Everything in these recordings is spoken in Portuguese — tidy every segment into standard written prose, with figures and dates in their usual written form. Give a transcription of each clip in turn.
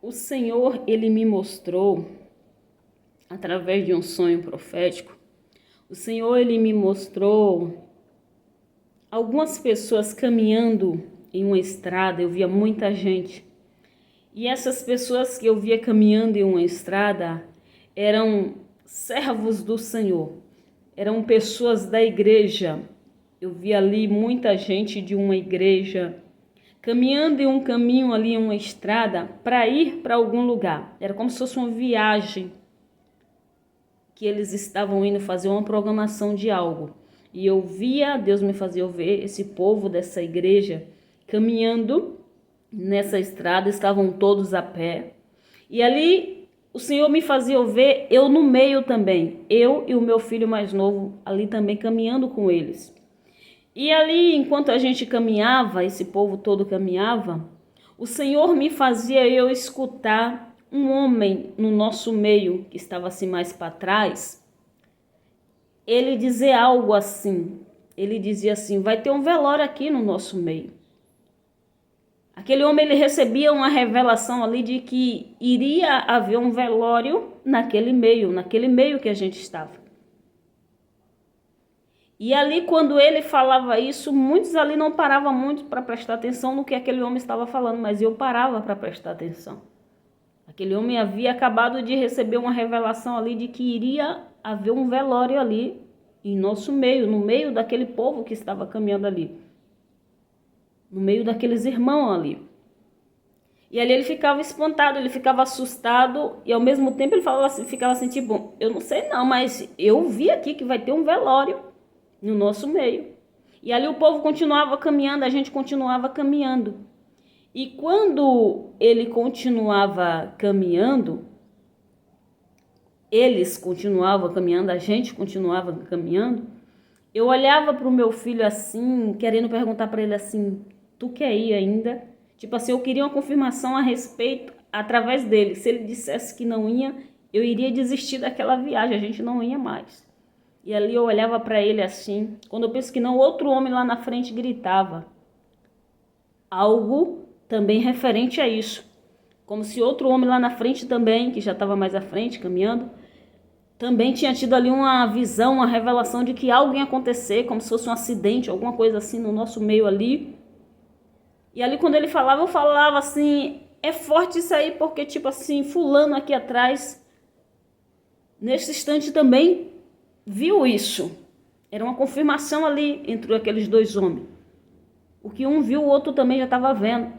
O Senhor, Ele me mostrou, através de um sonho profético, o Senhor, Ele me mostrou algumas pessoas caminhando em uma estrada. Eu via muita gente. E essas pessoas que eu via caminhando em uma estrada eram servos do Senhor, eram pessoas da igreja. Eu via ali muita gente de uma igreja caminhando em um caminho ali, em uma estrada, para ir para algum lugar. Era como se fosse uma viagem que eles estavam indo fazer uma programação de algo. E eu via, Deus me fazia ver esse povo dessa igreja caminhando nessa estrada, estavam todos a pé. E ali o Senhor me fazia ver eu no meio também, eu e o meu filho mais novo ali também caminhando com eles. E ali, enquanto a gente caminhava, esse povo todo caminhava, o Senhor me fazia eu escutar um homem no nosso meio, que estava assim mais para trás, ele dizer algo assim. Ele dizia assim: vai ter um velório aqui no nosso meio. Aquele homem, ele recebia uma revelação ali de que iria haver um velório naquele meio que a gente estava. E ali, quando ele falava isso, muitos ali não paravam muito para prestar atenção no que aquele homem estava falando, mas eu parava para prestar atenção. Aquele homem havia acabado de receber uma revelação ali de que iria haver um velório ali em nosso meio, no meio daquele povo que estava caminhando ali, no meio daqueles irmãos ali. E ali ele ficava espantado, ele ficava assustado e ao mesmo tempo ele falava assim, ficava assim, tipo, eu não sei não, mas eu vi aqui que vai ter um velório no nosso meio. E ali o povo continuava caminhando, a gente continuava caminhando. E quando ele continuava caminhando, eles continuavam caminhando, a gente continuava caminhando, eu olhava para o meu filho assim, querendo perguntar para ele assim, tu quer ir ainda? Tipo assim, eu queria uma confirmação a respeito, através dele. Se ele dissesse que não ia, eu iria desistir daquela viagem, a gente não ia mais. E ali eu olhava para ele assim, quando eu penso que não, outro homem lá na frente gritava algo também referente a isso. Como se outro homem lá na frente também, que já estava mais à frente, caminhando, também tinha tido ali uma visão, uma revelação de que algo ia acontecer, como se fosse um acidente, alguma coisa assim no nosso meio ali. E ali quando ele falava, eu falava assim, é forte isso aí, porque tipo assim, fulano aqui atrás, nesse instante também viu isso. Era uma confirmação ali entre aqueles dois homens. O que um viu, o outro também já estava vendo.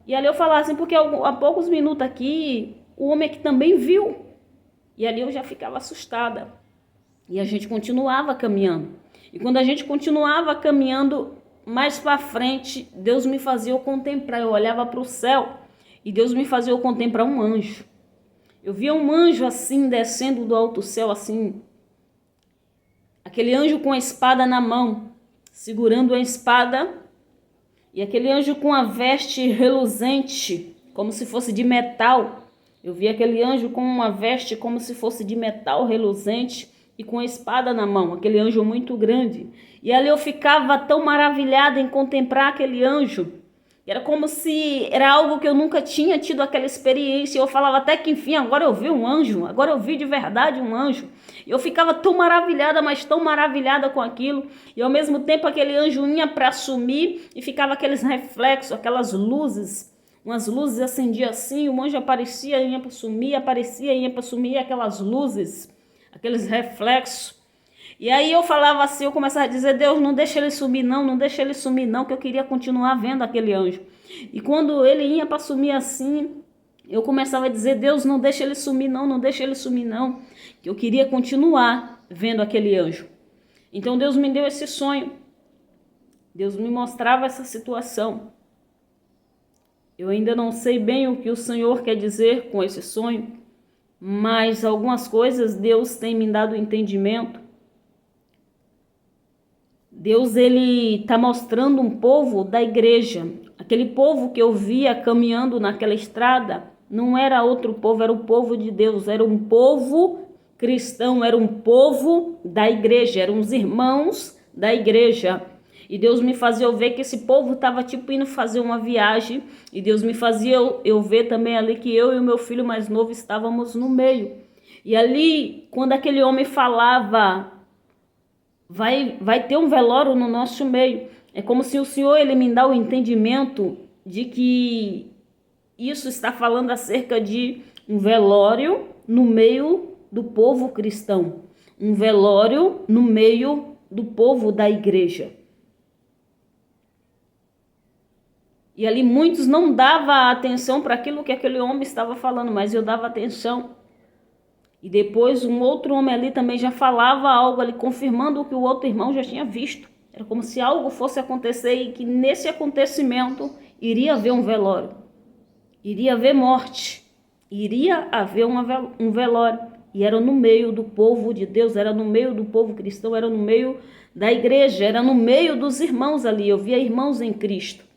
E ali eu falava assim, porque há poucos minutos aqui, o homem aqui também viu. E ali eu já ficava assustada. E a gente continuava caminhando. E quando a gente continuava caminhando mais para frente, Deus me fazia eu contemplar. Eu olhava para o céu e Deus me fazia eu contemplar um anjo. Eu via um anjo assim, descendo do alto céu, assim. Aquele anjo com a espada na mão, segurando a espada. E aquele anjo com a veste reluzente, como se fosse de metal. Eu vi aquele anjo com uma veste como se fosse de metal reluzente e com a espada na mão, aquele anjo muito grande. E ali eu ficava tão maravilhada em contemplar aquele anjo. Era como se era algo que eu nunca tinha tido aquela experiência. Eu falava até que enfim, agora eu vi um anjo, agora eu vi de verdade um anjo. Eu ficava tão maravilhada, mas tão maravilhada com aquilo. E ao mesmo tempo aquele anjo ia para sumir e ficava aqueles reflexos, aquelas luzes. Umas luzes acendiam assim, o anjo aparecia, ia para sumir, aparecia, ia para sumir, aquelas luzes, aqueles reflexos. E aí eu falava assim, eu começava a dizer, Deus, não deixa ele sumir não, não deixa ele sumir não, que eu queria continuar vendo aquele anjo. E quando ele ia para sumir assim, eu começava a dizer, Deus, não deixa ele sumir não, não deixa ele sumir não, que eu queria continuar vendo aquele anjo. Então Deus me deu esse sonho, Deus me mostrava essa situação. Eu ainda não sei bem o que o Senhor quer dizer com esse sonho, mas algumas coisas Deus tem me dado entendimento. Deus, ele está mostrando um povo da igreja. Aquele povo que eu via caminhando naquela estrada não era outro povo, era o povo de Deus, era um povo cristão, era um povo da igreja, eram os irmãos da igreja. E Deus me fazia eu ver que esse povo estava tipo indo fazer uma viagem. E Deus me fazia eu ver também ali que eu e o meu filho mais novo estávamos no meio. E ali, quando aquele homem falava, vai ter um velório no nosso meio, é como se o Senhor ele me dá o entendimento de que isso está falando acerca de um velório no meio do povo cristão, um velório no meio do povo da igreja. E ali muitos não davam atenção para aquilo que aquele homem estava falando, mas eu dava atenção. E depois um outro homem ali também já falava algo ali, confirmando o que o outro irmão já tinha visto. Era como se algo fosse acontecer e que nesse acontecimento iria haver um velório. Iria haver morte. Iria haver um velório. E era no meio do povo de Deus, era no meio do povo cristão, era no meio da igreja, era no meio dos irmãos ali. Eu via irmãos em Cristo.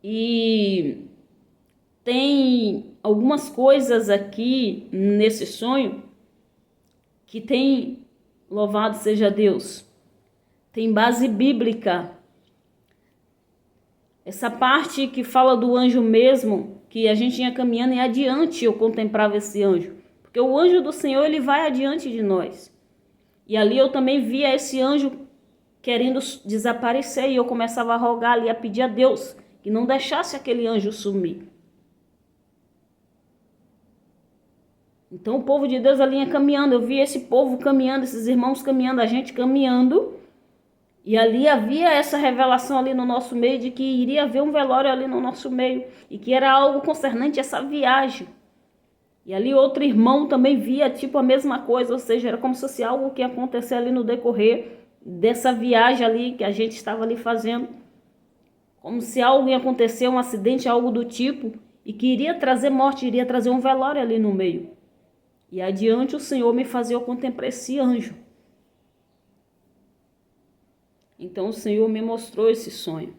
E tem algumas coisas aqui nesse sonho que tem, louvado seja Deus, tem base bíblica. Essa parte que fala do anjo mesmo, que a gente ia caminhando e adiante eu contemplava esse anjo. Porque o anjo do Senhor, ele vai adiante de nós. E ali eu também via esse anjo querendo desaparecer e eu começava a rogar ali, a pedir a Deus que não deixasse aquele anjo sumir. Então o povo de Deus ali ia caminhando, eu via esse povo caminhando, esses irmãos caminhando, a gente caminhando, e ali havia essa revelação ali no nosso meio de que iria haver um velório ali no nosso meio, e que era algo concernente a essa viagem. E ali outro irmão também via tipo a mesma coisa, ou seja, era como se fosse algo que ia acontecer ali no decorrer dessa viagem ali que a gente estava ali fazendo. Como se algo ia acontecer, um acidente, algo do tipo, e que iria trazer morte, iria trazer um velório ali no meio. E adiante o Senhor me fazia eu contemplar esse anjo. Então o Senhor me mostrou esse sonho.